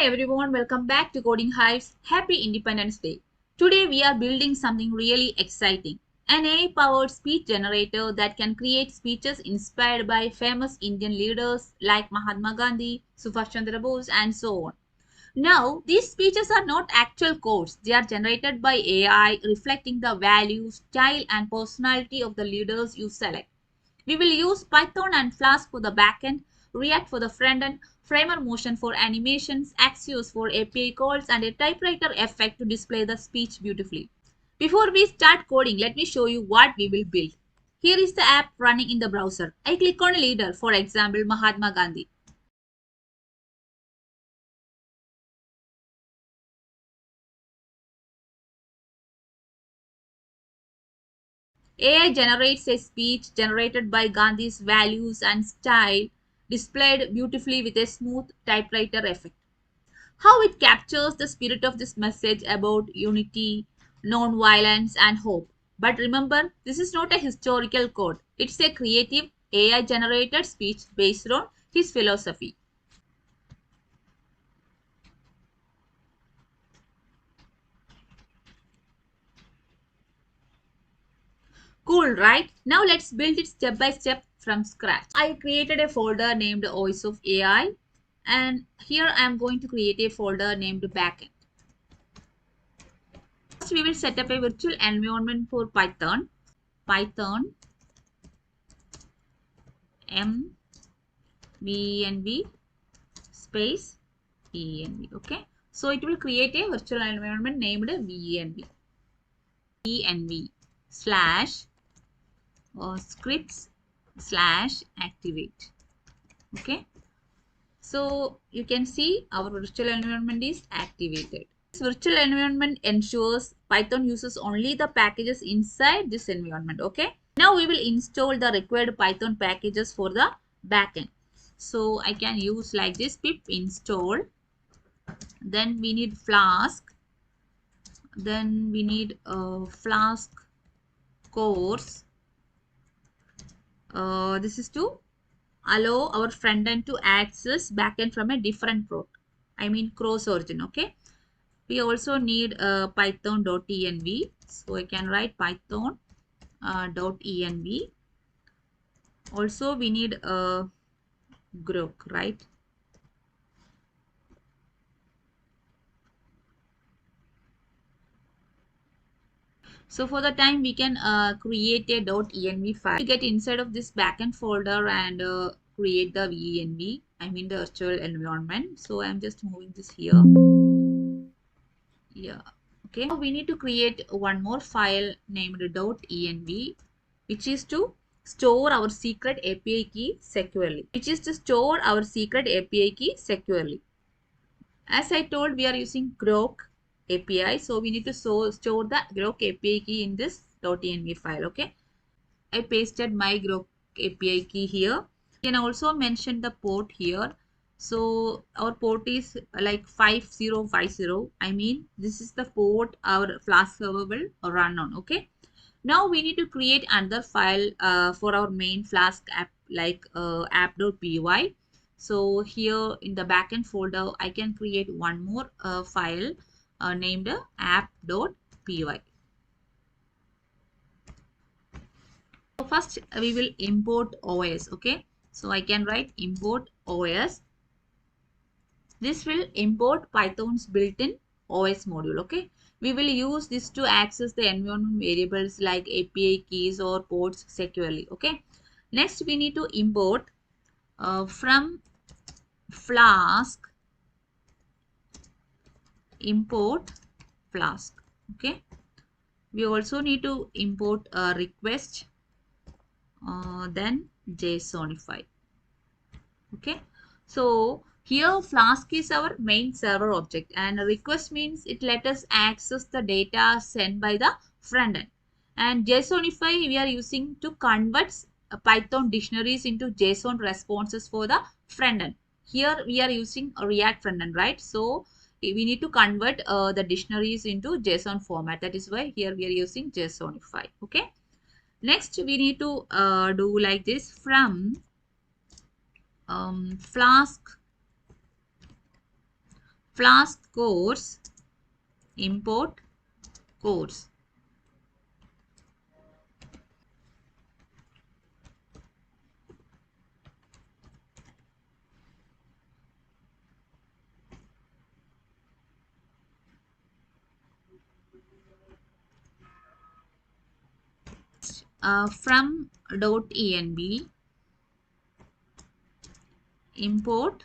Hi everyone, welcome back to Coding Hives. Happy Independence Day. Today we are building something really exciting. An AI-powered speech generator that can create speeches inspired by famous Indian leaders like Mahatma Gandhi, Subhas Chandra Bose and so on. Now, these speeches are not actual quotes. They are generated by AI reflecting the values, style and personality of the leaders you select. We will use Python and Flask for the backend, React for the frontend, Framer Motion for animations, Axios for API calls, and a typewriter effect to display the speech beautifully. Before we start coding, let me show you what we will build. Here is the app running in the browser. I click on a leader, for example, Mahatma Gandhi. AI generates a speech generated by Gandhi's values and style, displayed beautifully with a smooth typewriter effect. How it captures the spirit of this message about unity, non-violence, and hope. But remember, this is not a historical code. It's a creative AI-generated speech based on his philosophy. Cool, right? Now let's build it step by step from scratch. I created a folder named Voice of AI, and here I am going to create a folder named Backend. First, we will set up a virtual environment for Python. Python mvenv space env. Okay, so it will create a virtual environment named env slash scripts slash activate. Okay, so you can see our virtual environment is activated. This virtual environment ensures Python uses only the packages inside this environment. Okay, now we will install the required Python packages for the backend. So I can use like this: pip install, then we need flask, then we need flask-cors. This is to allow our front end to access backend from a different port, I mean cross origin. Okay, we also need python-dotenv, so I can write python-dotenv. Also we need Groq, right? So for the time we can create a .env file to get inside of this backend folder and create the env, I mean the virtual environment. So I'm just moving this here. Yeah. Okay. Now we need to create one more file named .env, which is to store our secret API key securely. As I told, we are using Groq API, so we need to store the Groq API key in this .env file. Okay, I pasted my Groq API key here. You can also mention the port here. So our port is like 5050. I mean, this is the port our Flask server will run on. Okay. Now we need to create another file for our main Flask app, like app.py. So here in the backend folder, I can create one more file named app.py. So first we will import OS. Okay, so I can write import OS. This will import Python's built-in OS module. Okay, we will use this to access the environment variables like API keys or ports securely. Okay, next we need to import from Flask, import Flask. Okay, we also need to import a request, then JSONify. Okay, so here Flask is our main server object and a request means it let us access the data sent by the front end, and JSONify we are using to convert Python dictionaries into JSON responses for the front end. Here we are using a React front end, right? So we need to convert the dictionaries into JSON format. That is why here we are using JSONify. Okay, next we need to do like this: from Flask flask-cors import cores. From .env import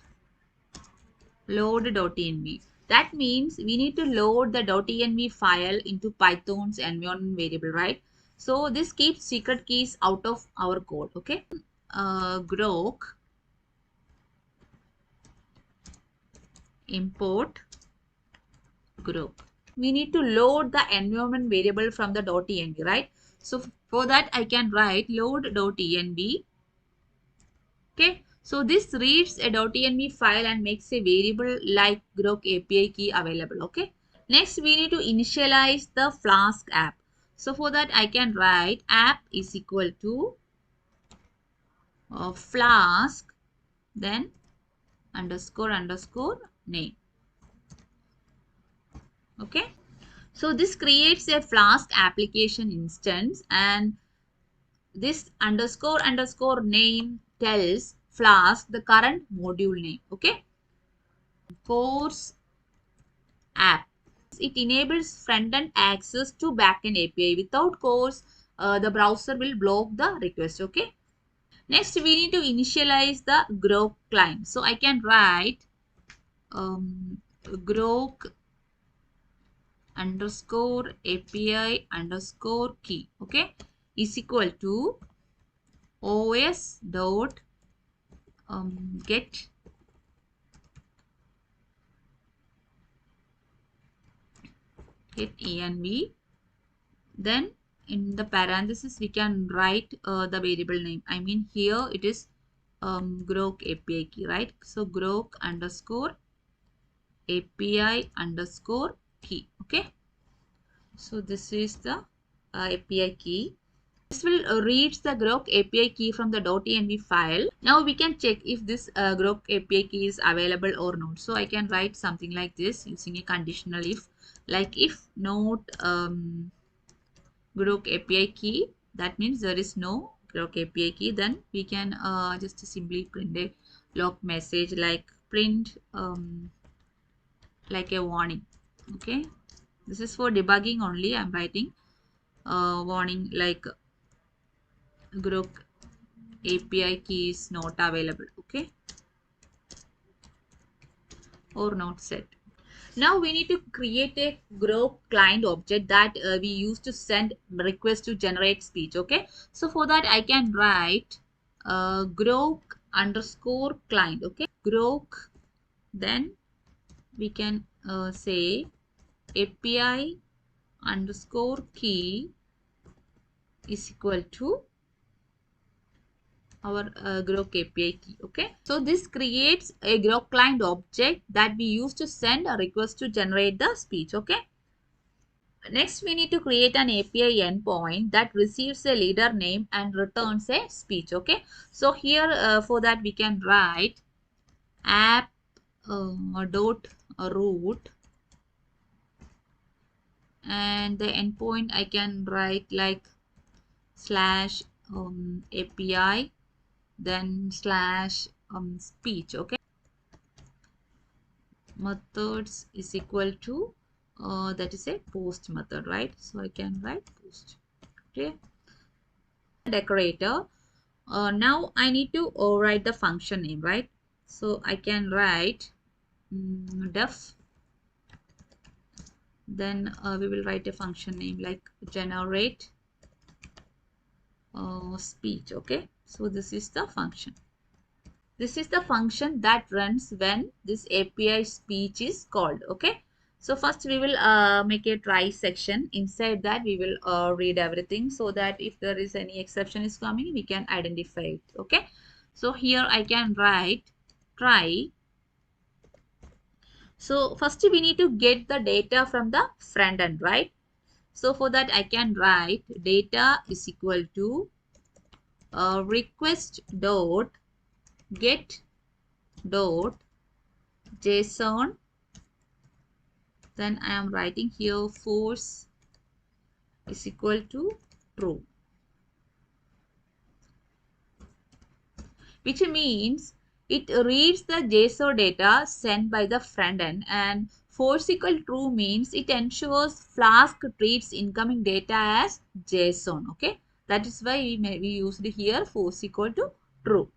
load.env. That means we need to load the .env file into Python's environment variable, right? So this keeps secret keys out of our code, okay? Groq import Groq. We need to load the environment variable from the .env, right? So for that I can write load.env. Okay, so this reads a .env file and makes a variable like Groq API key available. Okay, next we need to initialize the Flask app. So for that I can write app is equal to Flask, then underscore name. Okay, so this creates a Flask application instance, and this underscore name tells Flask the current module name. Okay, course app. It enables front-end access to backend API. Without course, the browser will block the request. Okay. Next, we need to initialize the Groq client. So I can write Groq underscore API underscore key. Okay, is equal to os dot get env. Then in the parenthesis we can write the variable name. I mean here it is Groq API key, right? So Groq underscore API underscore key. Okay, so this is the API key. This will read the Groq API key from the .env file. Now we can check if this Groq API key is available or not. So I can write something like this using a conditional if, like if not Groq API key, that means there is no Groq API key, then we can just simply print a log message like print like a warning. Okay, this is for debugging only. I'm writing warning like Groq API key is not available. Okay, or not set. Now we need to create a Groq client object that we use to send request to generate speech. Okay, so for that I can write Groq underscore client. Okay, Groq, then we can say API underscore key is equal to our Groq API key. Okay, so this creates a Groq client object that we use to send a request to generate the speech. Okay, next we need to create an API endpoint that receives a leader name and returns a speech. Okay, so here for that we can write app dot root, and the endpoint I can write like slash API, then slash speech. Okay, methods is equal to that is a post method, right? So I can write post. Okay, decorator. Now I need to write the function name, right? So I can write def, then we will write a function name like generate speech. Okay, so this is the function. This is the function that runs when this API speech is called. Okay, so first we will make a try section. Inside that we will read everything so that if there is any exception is coming, we can identify it. Okay, so here I can write try. So first we need to get the data from the front end, right? So for that I can write data is equal to request dot get dot JSON Then I am writing here force is equal to true, which means it reads the JSON data sent by the front end, and force equal true means it ensures Flask treats incoming data as JSON. Okay, that is why we used here force equal to true.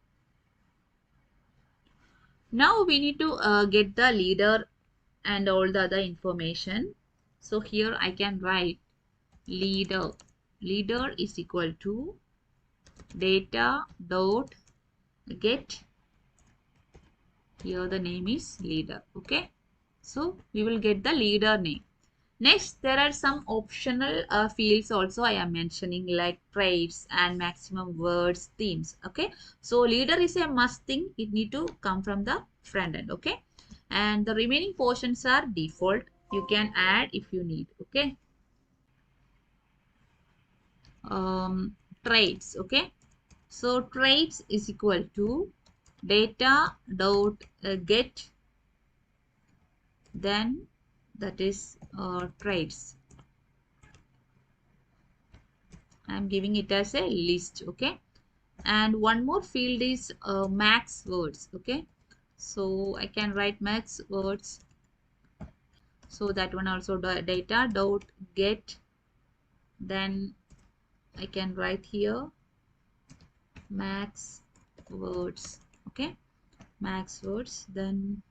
Now we need to get the leader and all the other information. So here I can write leader. Leader is equal to data dot get. Here the name is leader. Okay, so we will get the leader name. Next, there are some optional fields also I am mentioning, like traits and maximum words, themes. Okay, so leader is a must thing. It need to come from the front end. Okay, and the remaining portions are default. You can add if you need. Okay, traits. Okay, so traits is equal to data dot get, then that is traits. I'm giving it as a list. Okay, and one more field is max words. Okay, so I can write max words. So that one also data dot get, then I can write here max words. Okay, max words, then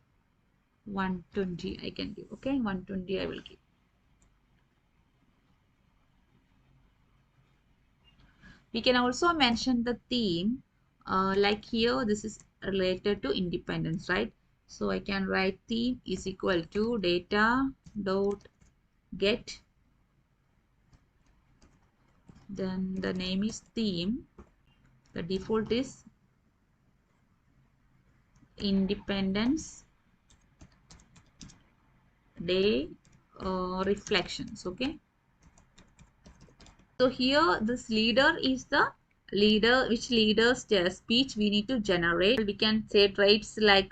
120 I can give. Okay, 120 I will give. We can also mention the theme, like here this is related to independence, right? So I can write theme is equal to data dot get, then the name is theme, the default is independence day reflections. Okay, so here this leader is the leader, which leader's speech we need to generate. We can say traits like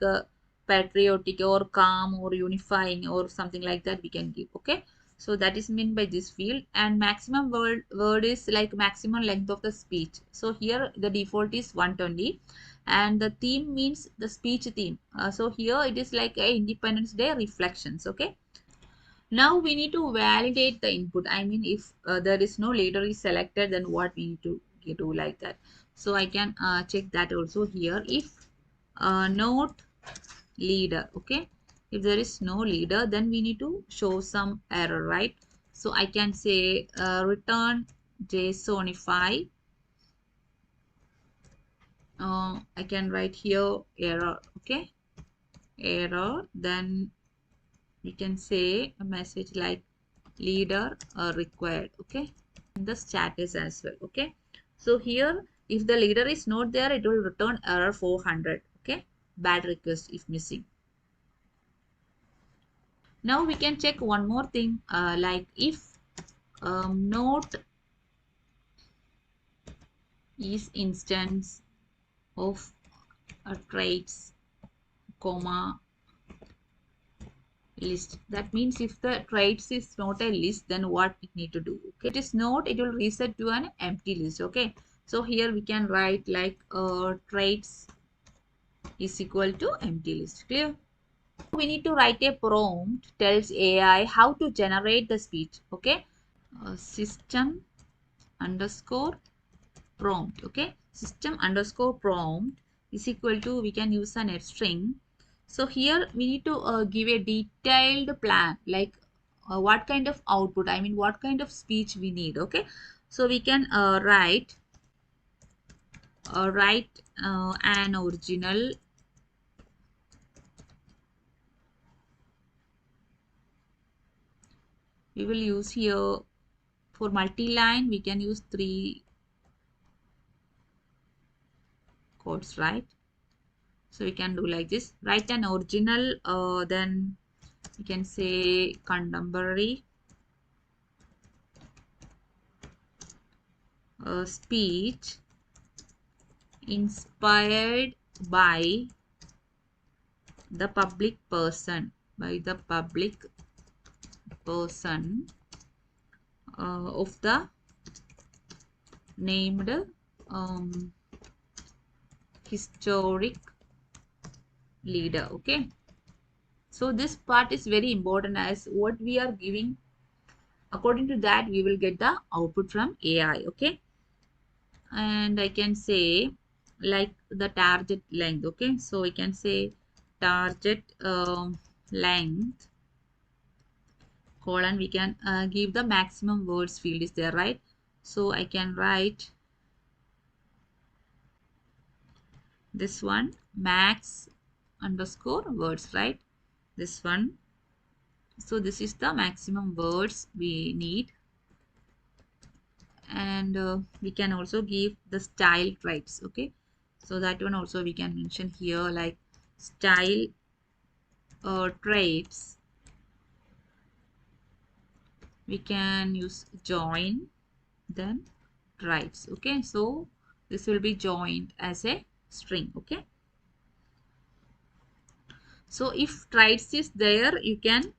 patriotic or calm or unifying or something like that we can give. Okay, so that is meant by this field. And maximum word is like maximum length of the speech. So here the default is 120, and the theme means the speech theme. So here it is like a Independence Day reflections. Okay, now we need to validate the input. I mean, if there is no leader is selected, then what we need to do like that. So I can check that also here. If not leader, okay. If there is no leader, then we need to show some error, right? So I can say return JSONify. I can write here error, okay, error. Then we can say a message like leader required. Okay, in the status as well. Okay, so here if the leader is not there, it will return error 400. Okay, bad request if missing. Now we can check one more thing, like if note is instance of traits comma list. That means if the traits is not a list, then what it need to do? Okay, it is not, it will reset to an empty list. Okay, so here we can write like traits is equal to empty list. Clear? We need to write a prompt tells AI how to generate the speech. Okay, system underscore prompt. Okay, system underscore prompt is equal to, we can use an string. So here we need to give a detailed plan, like what kind of output, I mean what kind of speech we need. Okay, so we can write an original we will use here for multi-line, we can use 3 quotes, right? So we can do like this, write an original, then we can say contemporary speech inspired by the public person, by the public person of the named historic leader. Okay, so this part is very important, as what we are giving, according to that we will get the output from AI. Okay, and I can say like the target length. Okay, so we can say target length colon, we can give the maximum words field is there, right? So I can write this one max underscore words, right? This one. So this is the maximum words we need, and we can also give the style types. Okay, so that one also we can mention here, like style traits. We can use join, then types. Okay, so this will be joined as a string. Okay, so if types is there, you can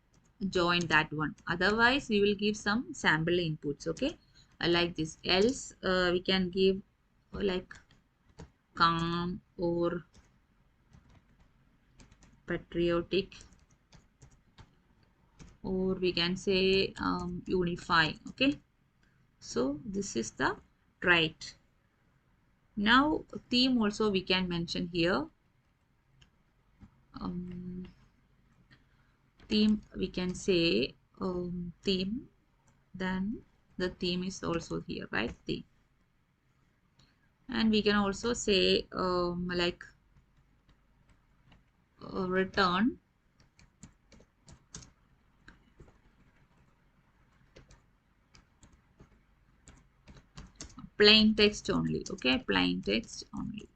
join that one, otherwise we will give some sample inputs. Okay, like this. Else we can give like calm or patriotic, or we can say unify. Okay, so this is the trait. Now theme also we can mention here. Theme, we can say theme, then the theme is also here, right? Theme. And we can also say like return plain text only. Okay, plain text only.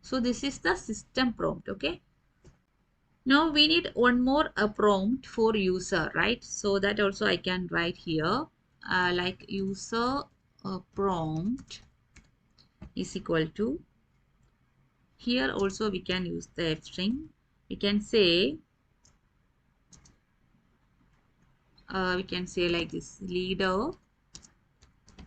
So this is the system prompt. Okay, now we need one more prompt for user, right? So that also I can write here like user prompt is equal to, here also we can use the f string. We can say like this, leader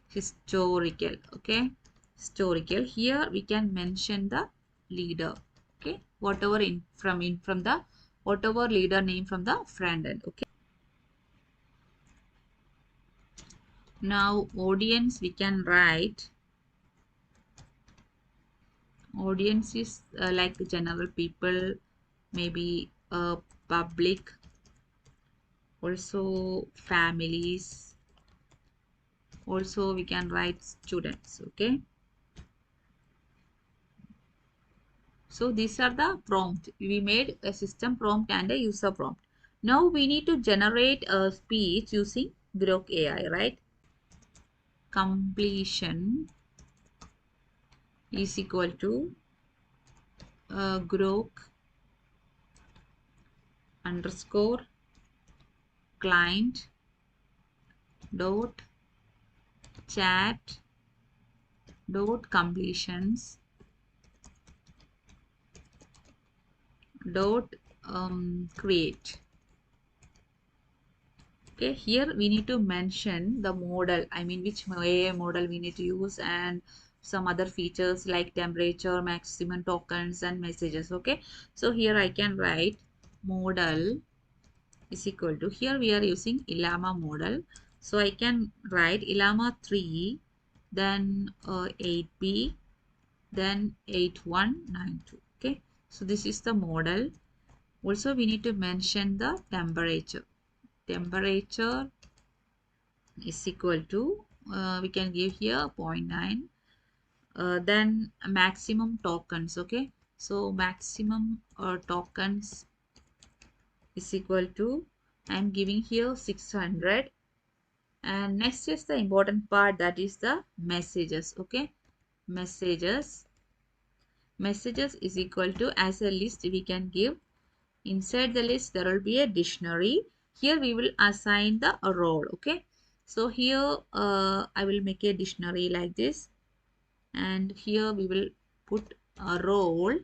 historical. Okay, historical. Here we can mention the leader. Okay, whatever from the whatever leader name from the front end. Okay, now audience we can write, audience is like general people, maybe public, also families, also we can write students. Okay, so these are the prompt. We made a system prompt and a user prompt. Now we need to generate a speech using Groq AI, right? Completion is equal to Groq underscore client dot chat dot completions dot create. Okay, here we need to mention the model, I mean which AI model we need to use, and some other features like temperature, maximum tokens, and messages. Okay, so here I can write model is equal to, here we are using Llama model, so I can write Llama 3, then 8b, then 8192. Okay, so this is the model. Also we need to mention the temperature. Temperature is equal to we can give here 0.9, then maximum tokens. Okay, so maximum tokens is equal to, I'm giving here 600. And next is the important part, that is the messages. Okay, messages is equal to, as a list we can give, inside the list there will be a dictionary. Here we will assign the role. Okay, so here I will make a dictionary like this, and here we will put a role,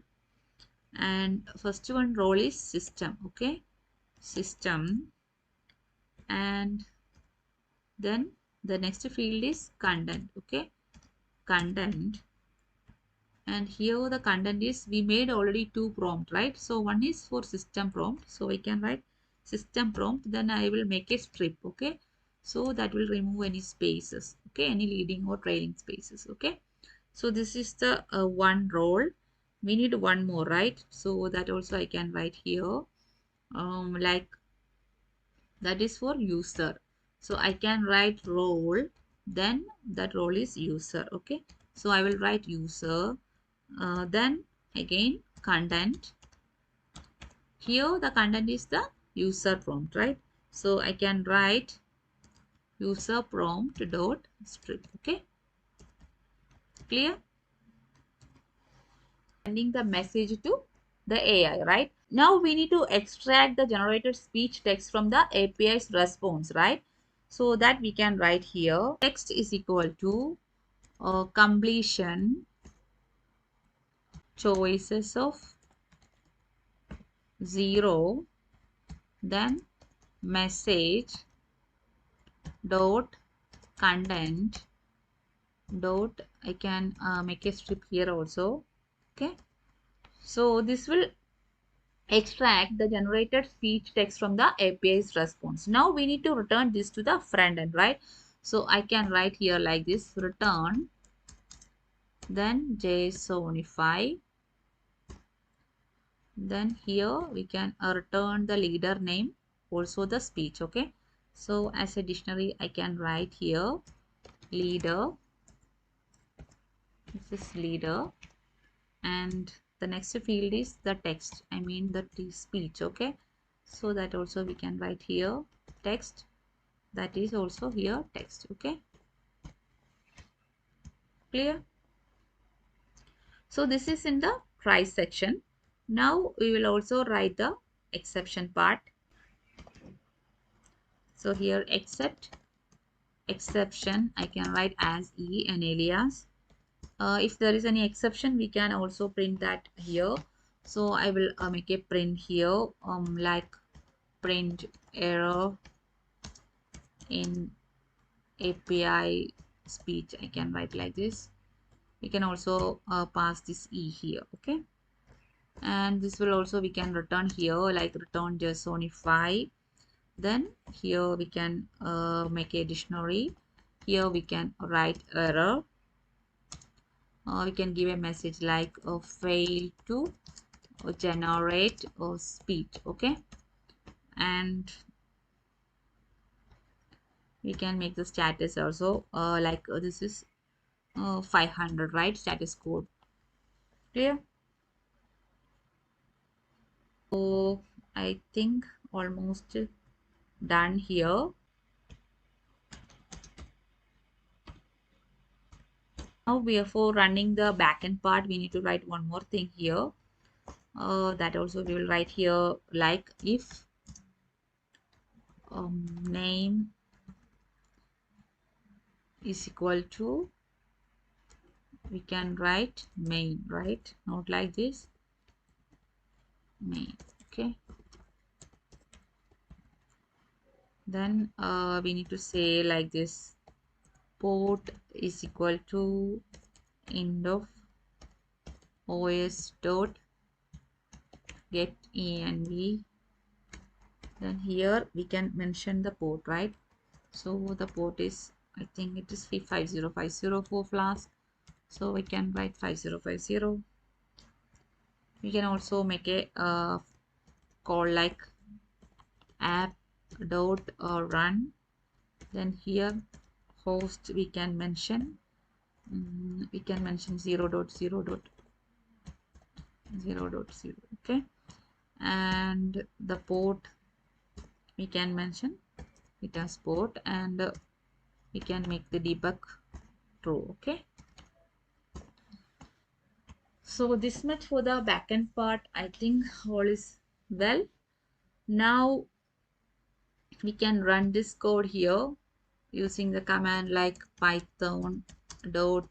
and first one role is system. Okay, system, and then the next field is content. Okay, content. And here the content is, we made already two prompt, right? So one is for system prompt, so I can write system prompt, then I will make a strip. Okay, so that will remove any spaces, okay, any leading or trailing spaces. Okay, so this is the one role. We need one more, right? So that also I can write here, like that is for user. So I can write role, then that role is user. Okay, so I will write user, then again content. Here the content is the user prompt, right? So I can write user prompt dot strip. Okay, clear? Sending the message to the AI, right? Now we need to extract the generated speech text from the API's response, right? So that we can write here, text is equal to completion choices of 0, then message dot content dot, I can make a strip here also. Okay, so this will extract the generated speech text from the API's response. Now we need to return this to the front end, right? So I can write here like this, return, then JSONify, then here we can return the leader name, also the speech. Okay, so as a dictionary I can write here leader, this is leader, and the next field is the text, I mean the speech. Okay, so that also we can write here text, that is also here text. Okay, clear? So this is in the try section. Now we will also write the exception part. So here except exception I can write as an alias. If there is any exception we can also print that here. So I will make a print here, like print error in API speech, I can write like this. We can also pass this E here. Okay, and this will also we can return here, like return JSONify, then here we can make a dictionary. Here we can write error, we can give a message like fail to generate speech. Okay, and we can make the status also, like this is 500, right? Status code. Clear? So I think almost done here. Now before running the backend part we need to write one more thing here, that also we will write here, like if name is equal to, we can write main, right? Not like this, main. Okay, then we need to say like this, port is equal to end of os dot get env, then here we can mention the port, right? So the port is, I think it is 5050 for flask, so we can write 5050. We can also make a call like app dot run, then here host we can mention, we can mention 0.0.0.0. Okay, and the port we can mention it as port, and we can make the debug true. Okay, so this much for the backend part. I think all is well. Now we can run this code here using the command like python dot,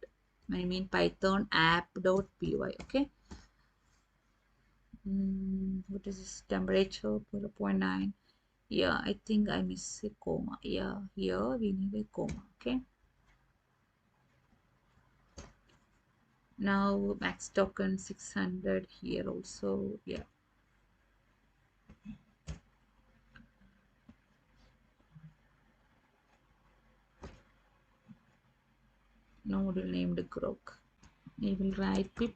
I mean python app dot py. Okay, what is this temperature? 0.9. Yeah, I think I miss a comma. Yeah, here we need a comma. Okay. Now max token 600 here also. Yeah. Node named Groq. We will write pip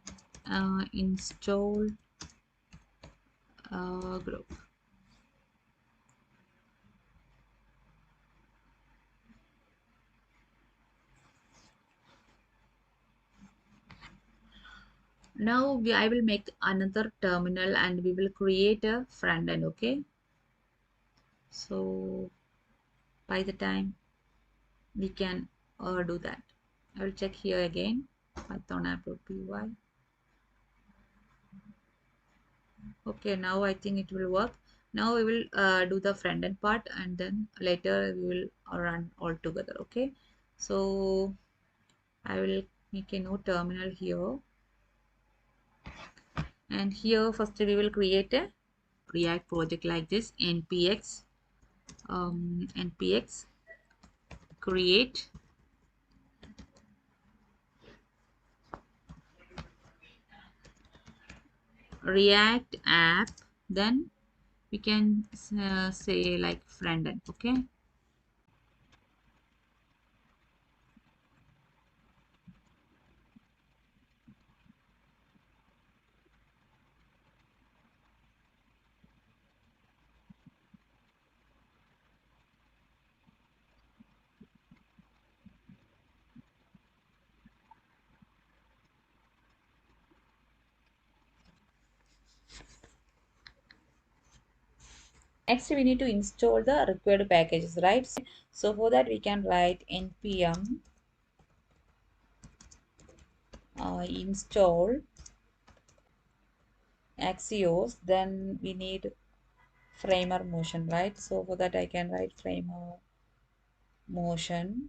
install Groq. Now I will make another terminal and we will create a front end. Okay. So by the time we can do that, I will check here again. Python app.py. Okay, now I think it will work. Now we will do the front end part and then later we will run all together. Okay, so I will make a new terminal here, and here first we will create a React project like this: npx create React app. Then we can say like front end. Okay. Next, we need to install the required packages, right? So for that, we can write npm install Axios. Then we need framer motion, right? So for that, I can write framer motion.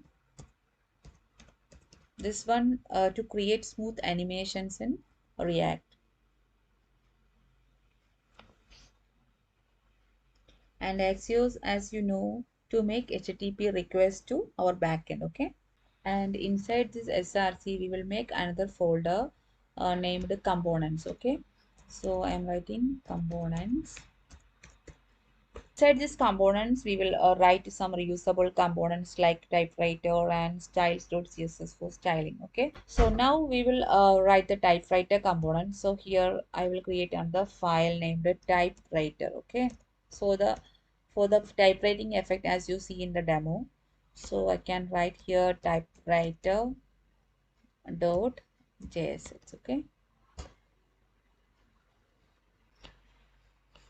This one to create smooth animations in React. And Axios, as you know, to make HTTP requests to our backend, okay? And inside this src we will make another folder named components. Okay, so I'm writing components. Inside these components we will write some reusable components like typewriter and styles.css for styling. Okay, so now we will write the typewriter component. So here I will create another file named typewriter. Okay, so the for the typewriting effect as you see in the demo, so I can write here typewriter dot js. Okay,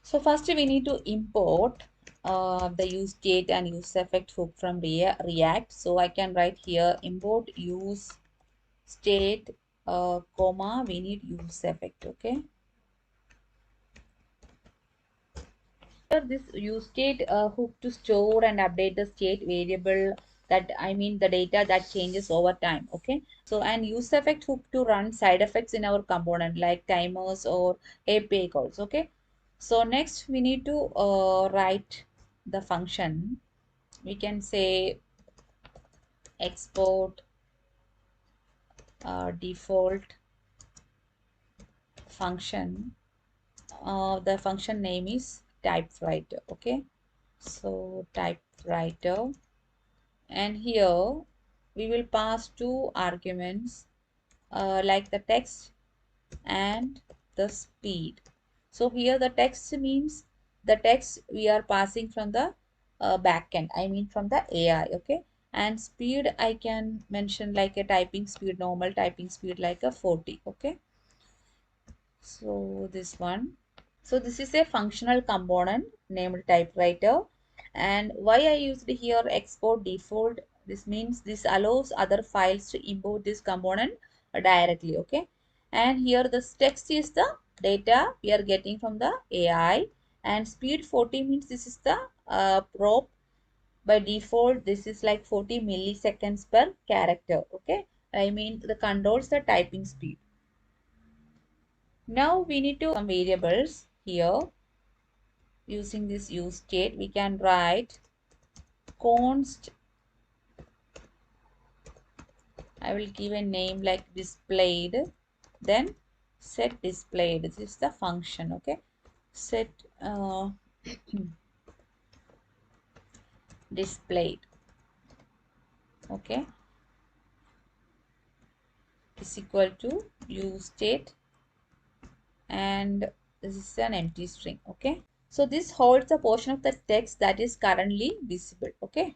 so first we need to import the use state and use effect hook from react. So I can write here import use state comma we need use effect. Okay, this use state hook to store and update the state variable, that I mean the data that changes over time. Okay, so and use effect hook to run side effects in our component like timers or API calls. Okay, so next we need to write the function. We can say export default function. The function name is typewriter. Okay, so typewriter, and here we will pass two arguments like the text and the speed. So here the text means the text we are passing from the backend, I mean from the AI. Okay, and speed I can mention like a typing speed, normal typing speed like a 40. Okay, so this one. So this is a functional component named typewriter. And why I used here export default, this means this allows other files to import this component directly. Okay, and here this text is the data we are getting from the AI, and speed 40 means this is the prop. By default this is like 40 milliseconds per character. Okay, I mean the controls the typing speed. Now we need to some variables here. using this use state, we can write const, I will give a name like displayed, then set displayed. This is the function, okay? Set displayed, okay, is equal to use state, and this is an empty string, okay? So this holds the portion of the text that is currently visible, okay?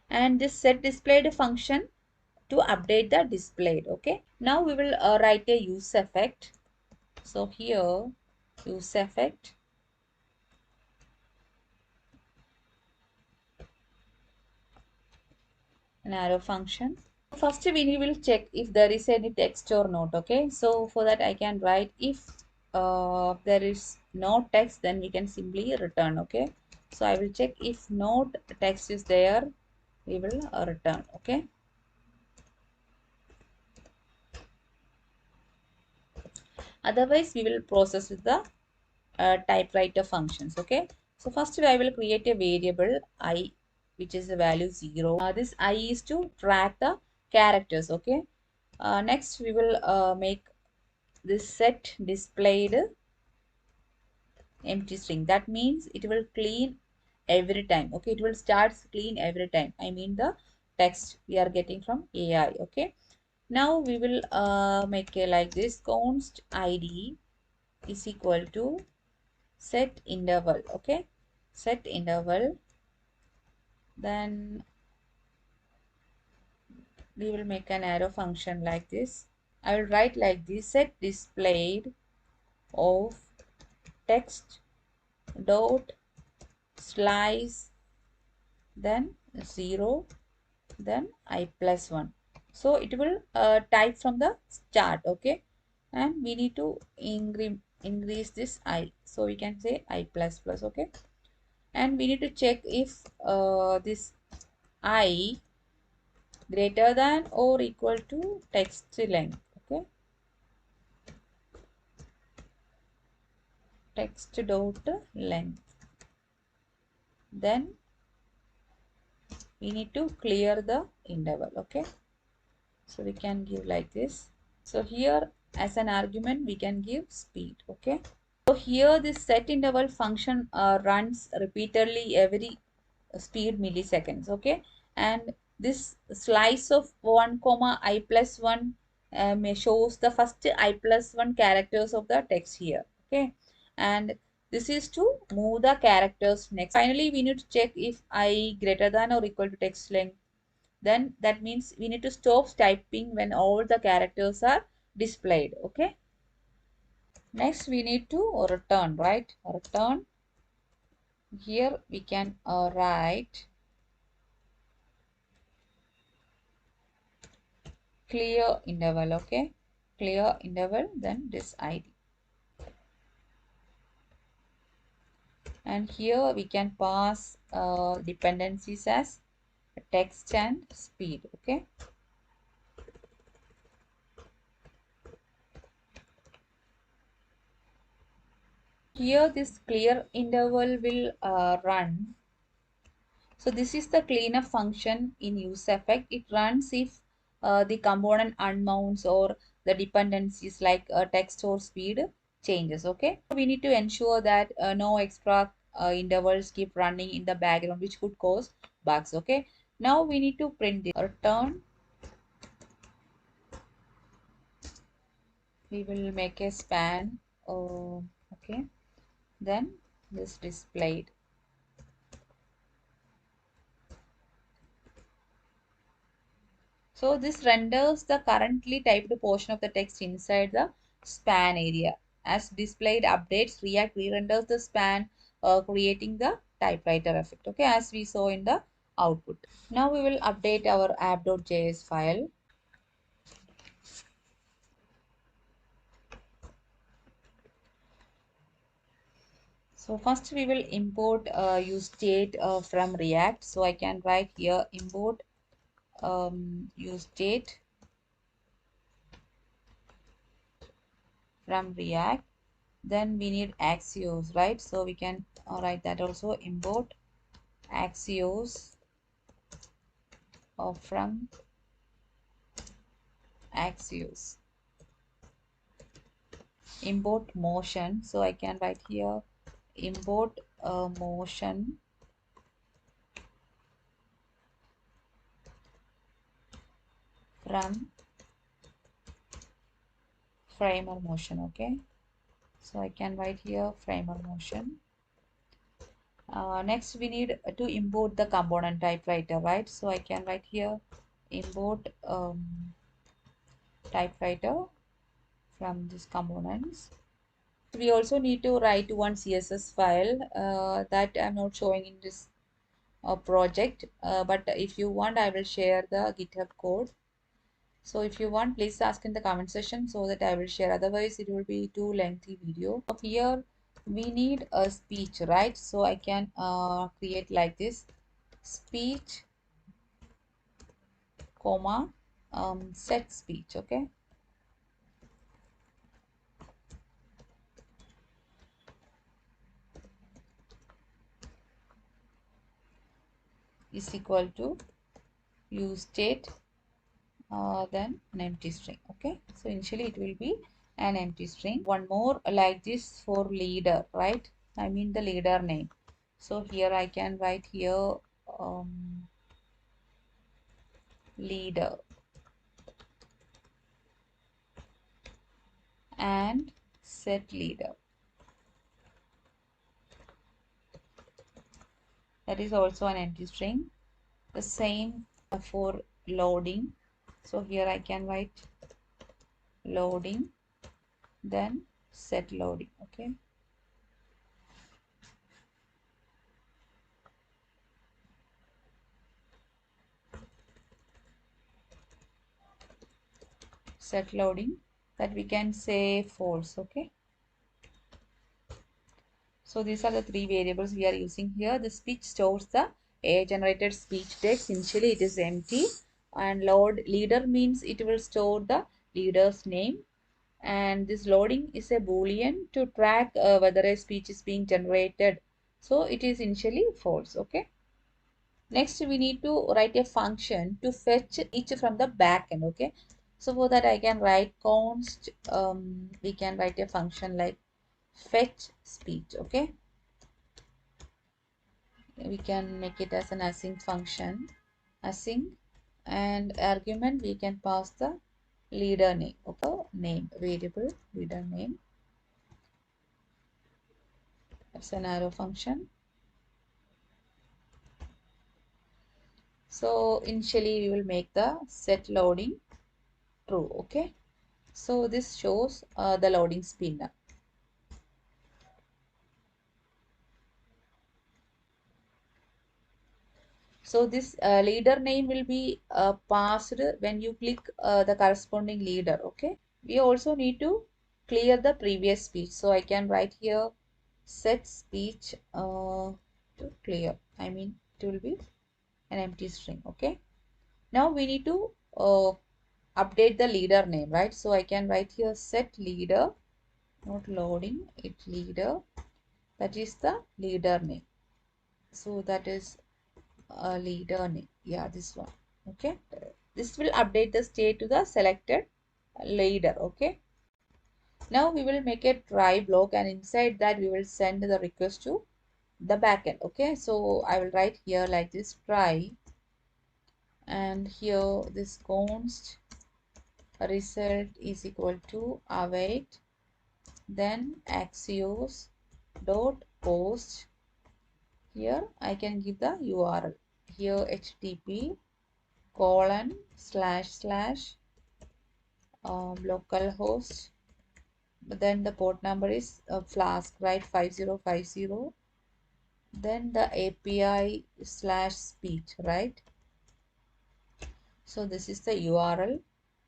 And this set displayed function to update the displayed, okay? Now we will write a use effect. So here use effect, an arrow function. First we will check if there is any text or not, okay? So for that I can write if there is no text, then we can simply return, okay? So I will check if no text is there, we will return, okay? Otherwise we will process with the typewriter functions, okay? So first I will create a variable I, which is the value 0. This I is to track the characters, okay? Next we will make this set displayed empty string. That means it will clean every time, okay? It will start clean every time, I mean the text we are getting from AI, okay? Now we will make a like this, const id is equal to set interval, okay? Set interval, then we will make an arrow function like this. I will write like this, set displayed of text dot slice, then 0, then I plus 1. So it will type from the start, okay? And we need to increase this I, so we can say I plus plus, okay? And we need to check if this I greater than or equal to text length, okay? Text dot length, then we need to clear the interval, okay? So we can give like this. So here as an argument we can give speed, okay? So here this set interval function runs repeatedly every speed milliseconds, okay? And this slice of 1 comma I plus 1 shows the first I plus 1 characters of the text here, okay? And this is to move the characters next. Finally we need to check if I greater than or equal to text length, then that means we need to stop typing when all the characters are displayed, okay? Next we need to return, right? Return, here we can write clear interval, okay? Clear interval, then this id, and here we can pass dependencies as text and speed, okay? Here this clear interval will run. So this is the cleanup function in use effect. It runs if the component unmounts or the dependencies like text or speed changes, okay? We need to ensure that no extra intervals keep running in the background, which could cause bugs, okay? Now we need to print the return. We will make a span, okay? Then this displayed. So this renders the currently typed portion of the text inside the span area. As displayed updates, React re-renders the span, creating the typewriter effect, okay, as we saw in the output. Now we will update our app.js file. So first we will import use state from React. So I can write here import use state from React. Then we need Axios, right? So we can write that also. Import Axios from Axios. Import motion. So I can write here import motion from framer motion. Okay, so I can write here framer motion. Next we need to import the component typewriter, right? So I can write here import typewriter from these components. We also need to write one CSS file that I'm not showing in this project, but if you want I will share the GitHub code. So if you want, please ask in the comment section so that I will share. Otherwise, it will be too lengthy video. Here we need a speech, right? So I can create like this: speech, comma, set speech. Okay. Is equal to use state, then an empty string. Okay. So initially it will be an empty string. One more like this for leader, right? I mean the leader name. So here I can write here leader and set leader. That is also an empty string. The same for loading. So here I can write loading, then set loading. Okay. Set loading, that we can say false. Okay. So these are the three variables we are using here. The speech stores the AI generated speech text. Initially it is empty, and load leader means it will store the leader's name, and this loading is a boolean to track whether a speech is being generated. So it is initially false. Okay. Next we need to write a function to fetch each from the backend. Okay. So for that I can write const, we can write a function like fetch speech. Okay. We can make it as an async function, async, and argument we can pass the leader name. Okay, name variable leader name. That's an arrow function. So initially we will make the set loading true. Okay, so this shows the loading spinner. So this leader name will be passed when you click the corresponding leader. Okay, we also need to clear the previous speech. So I can write here set speech to clear. I mean it will be an empty string. Okay, now we need to update the leader name, right? So I can write here set leader, not loading, it leader, that is the leader name. So that is a leader name. Yeah, this one. Okay, this will update the state to the selected leader. Okay, now we will make a try block, and inside that we will send the request to the backend. Okay, so I will write here like this try, and here this const result is equal to await, then Axios dot post. Here I can give the URL here http colon slash slash localhost, then the port number is flask, right, 5050, then the API slash speech, right. So this is the URL.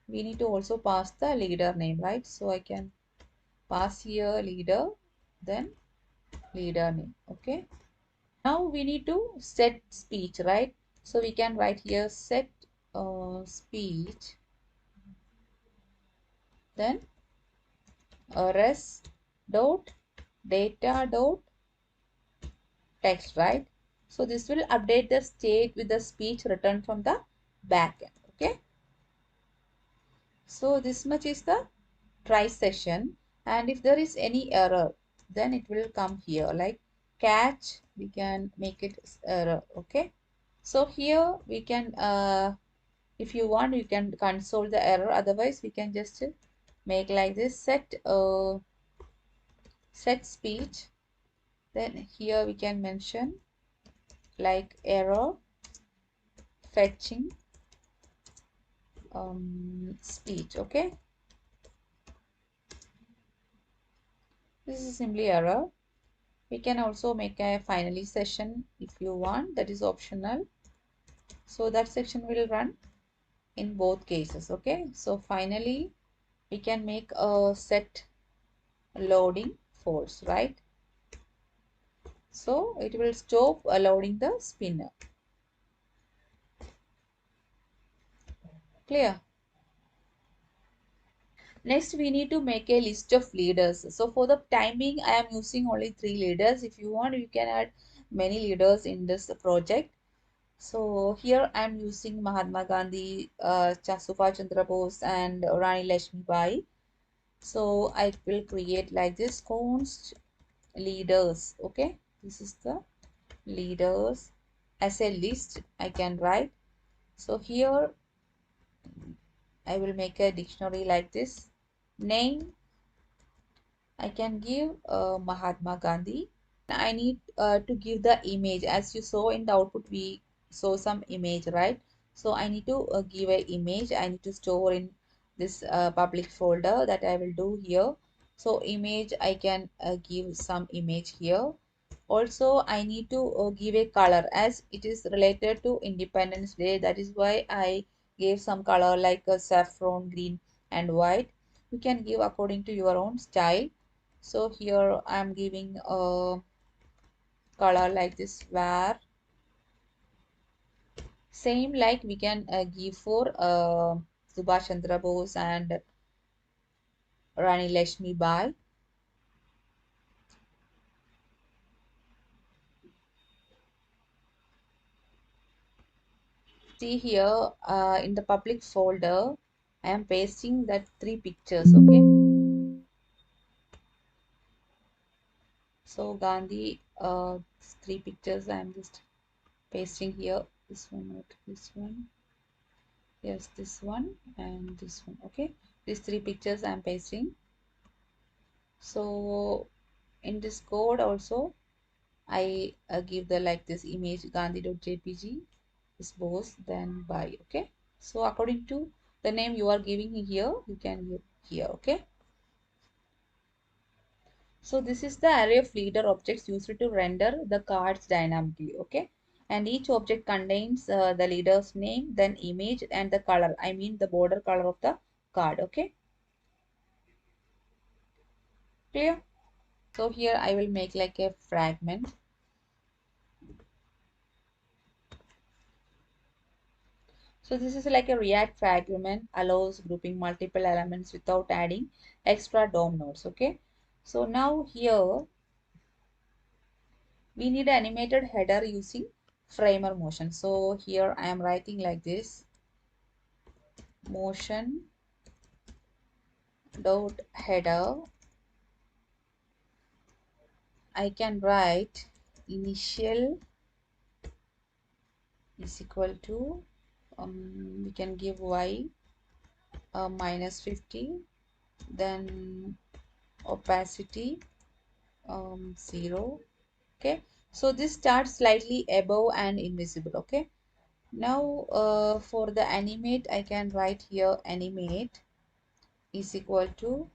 We need to also pass the leader name, right? So I can pass here leader, then leader name. Okay, now we need to set speech, right? So we can write here set speech, then res dot data dot text, right? So this will update the state with the speech returned from the backend. Okay. So this much is the try session, and if there is any error, then it will come here like catch. We can make it error. Okay. So here we can, if you want, you can console the error. Otherwise, we can just make like this set speech. Then here we can mention like error fetching speech. Okay, this is simply error. We can also make a finally session if you want, that is optional. So that section will run in both cases. Okay, so finally we can make a set loading false, right? So it will stop loading the spinner. Clear? Next, we need to make a list of leaders. So for the time being, I am using only 3 leaders. If you want, you can add many leaders in this project. So here I am using Mahatma Gandhi, Subhas Chandra Bose, and Rani Lakshmi Bai. So I will create like this const leaders. Okay, this is the leaders as a list I can write. So here I will make a dictionary like this. Name I can give Mahatma Gandhi. I need to give the image. As you saw in the output, we saw some image, right? So I need to give a image. I need to store in this public folder that I will do here. So image, I can give some image here. Also, I need to give a color as it is related to Independence Day. That is why I gave some color like a saffron, green, and white. You can give according to your own style. So here I am giving a color like this where same like we can give for Subhash Chandra Bose and Rani Lakshmi Bai. See here in the public folder I am pasting that 3 pictures. Okay, so Gandhi 3 pictures I am just pasting here. This one, not this one. Yes, this one and this one. Okay, these 3 pictures I am pasting. So in this code also I give the like this image gandhi.jpg is Bose then by. Okay, so according to the name you are giving here, you can give here. Okay, so this is the array of leader objects used to render the cards dynamically. Okay, and each object contains the leader's name, then image, and the color, I mean the border color of the card. Okay, clear? So here I will make like a fragment. So this is like a React fragment, allows grouping multiple elements without adding extra DOM nodes. Okay, so now here we need an animated header using framer motion. So here I am writing like this motion dot header. I can write initial is equal to we can give y -50, then opacity 0. Okay, so this starts slightly above and invisible. Okay, now for the animate I can write here animate is equal to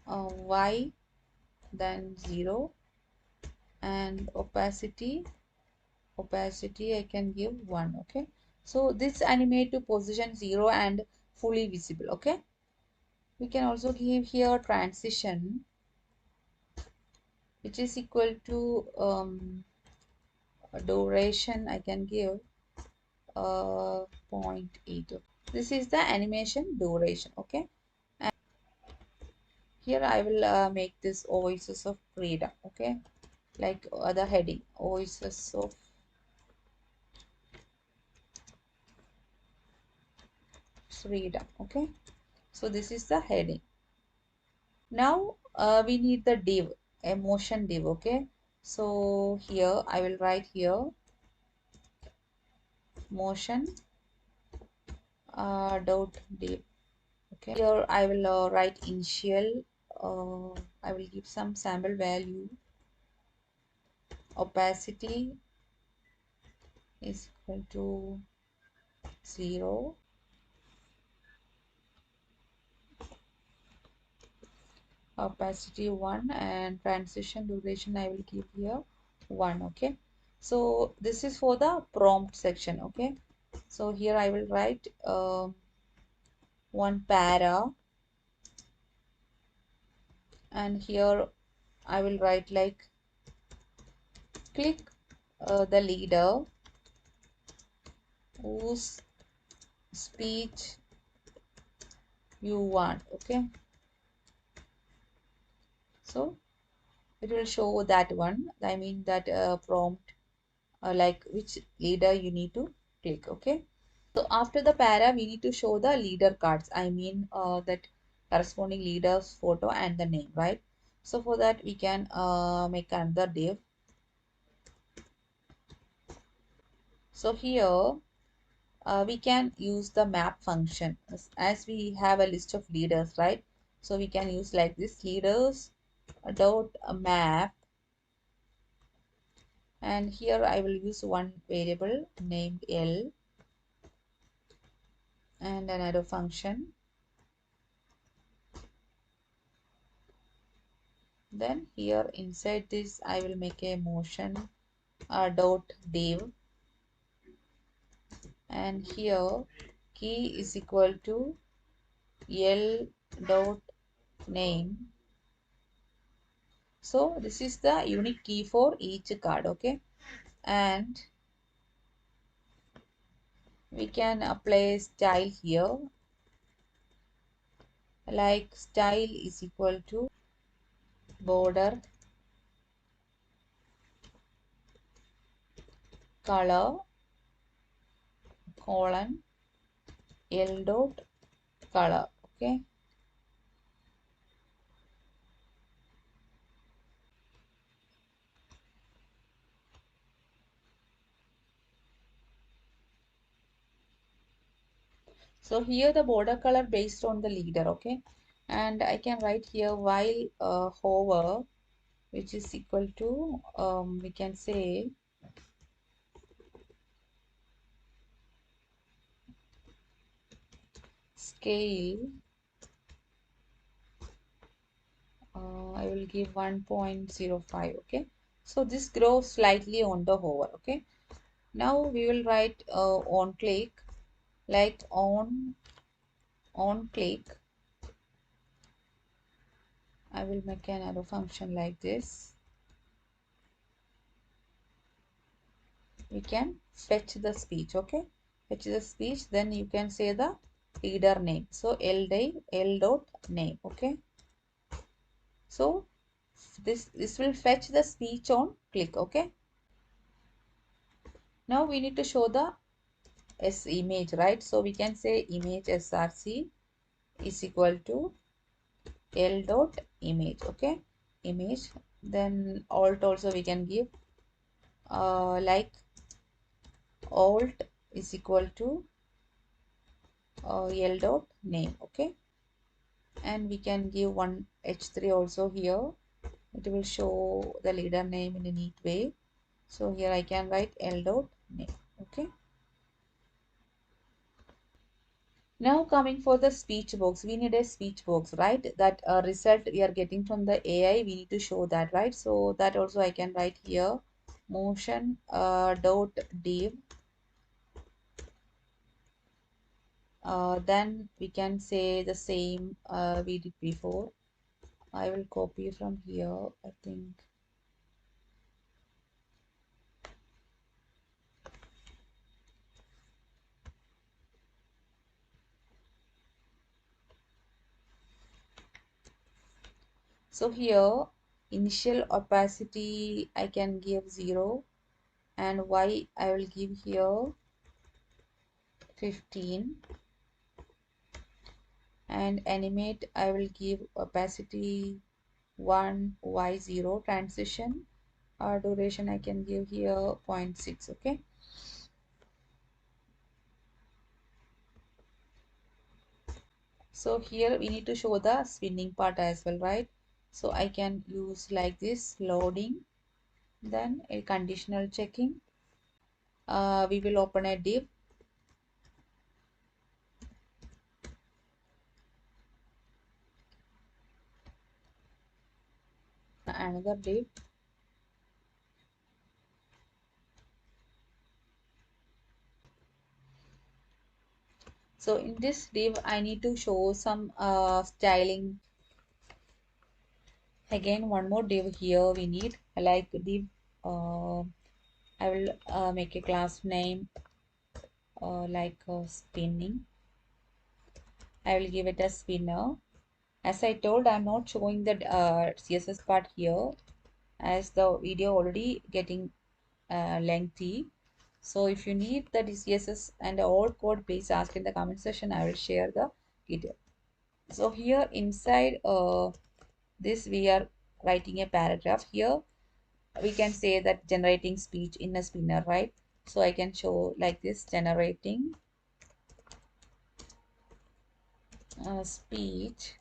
y then 0 and opacity I can give 1. Okay, so this animate to position 0 and fully visible. Okay, we can also give here transition which is equal to duration I can give 0.8. This is the animation duration. Okay, and Here I will make this Voices of Freedom. Okay, like the heading Voices of Freedom. Okay, so this is the heading. Now we need the div, a motion div. Okay, so here I will write here motion dot div. Okay, here I will write initial. I will give some sample value. Opacity is equal to 0. Opacity 1, and transition duration I will give here 1. Okay, so this is for the prompt section. Okay, so here I will write one para, and here I will write like click the leader whose speech you want. Okay, so it will show that one, I mean that prompt, like which leader you need to click. Okay, so after the para we need to show the leader cards, I mean that corresponding leader's photo and the name, right? So for that we can make another div. So here we can use the map function as we have a list of leaders, right? So we can use like this leaders dot map, and here I will use one variable named L and another function. Then here inside this I will make a motion dot div, and here key is equal to L dot name. So this is the unique key for each card. Okay, and we can apply style here, like style is equal to border color colon L dot color. Okay, so here the border color based on the leader. Okay, and I can write here while hover, which is equal to we can say scale. I will give 1.05. Okay, so this grows slightly on the hover. Okay, now we will write on click, like on click I will make another function like this. We can fetch the speech. Okay, fetch the speech, then you can say the leader name. So L dot name. Okay, so this will fetch the speech on click. Okay, now we need to show the S image, right? So we can say image src is equal to L dot image. Okay, image, then alt also we can give like alt is equal to L dot name. Okay, and we can give one h3 also here. It will show the leader name in a neat way. So here I can write L dot name. Okay, now coming for the speech box, we need a speech box, right? That result we are getting from the AI, we need to show that, right? So that also I can write here motion dot div. Then we can say the same we did before. I will copy from here, I think. So here initial opacity I can give 0 and y I will give here 15 and animate I will give opacity 1 y0 transition duration I can give here 0.6. Okay, so here we need to show the spinning part as well, right? So I can use like this loading, then a conditional checking. We will open a div, another div. So in this div I need to show some styling. Again one more div here we need, like div I will make a class name like spinning. I will give it a spinner. As I told, I'm not showing the CSS part here as the video already getting lengthy. So if you need the CSS and all code, please ask in the comment section. I will share the video. So here inside this we are writing a paragraph. Here we can say that generating speech in a spinner, right? So I can show like this, generating speech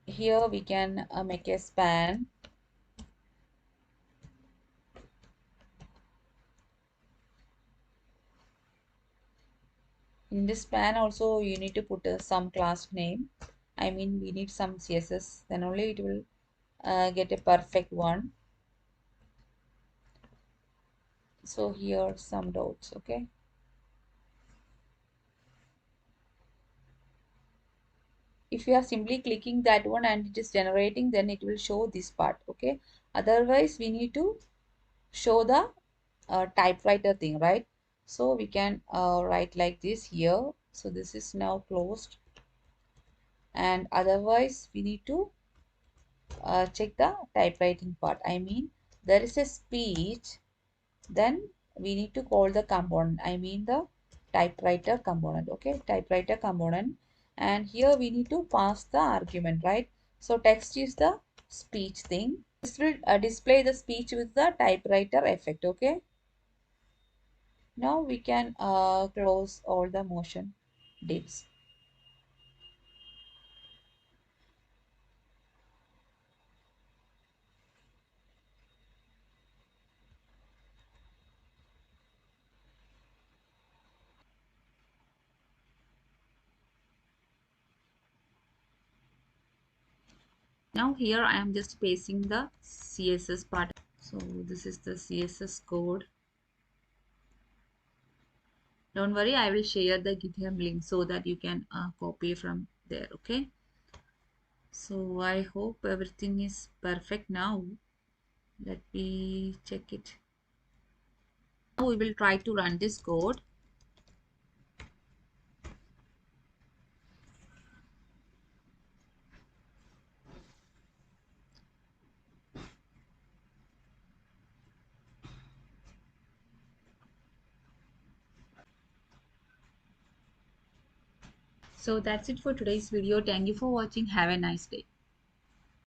here we can make a span. In this span also you need to put some class name. I mean we need some CSS, then only it will get a perfect one. So here some dots. Okay, if you are simply clicking that one and it is generating, then it will show this part. Okay, otherwise we need to show the typewriter thing, right? So we can write like this here. So this is now closed, and otherwise we need to check the typewriting part. I mean there is a speech, then we need to call the component, I mean the typewriter component. Okay, typewriter component, and here we need to pass the argument, right? So text is the speech thing. This will display the speech with the typewriter effect. Okay, now we can close all the motion divs. Now here I am just pasting the CSS part. So this is the CSS code. Don't worry, I will share the GitHub link so that you can copy from there. Okay, so I hope everything is perfect now. Let me check it. Now we will try to run this code. So that's it for today's video. Thank you for watching. Have a nice day.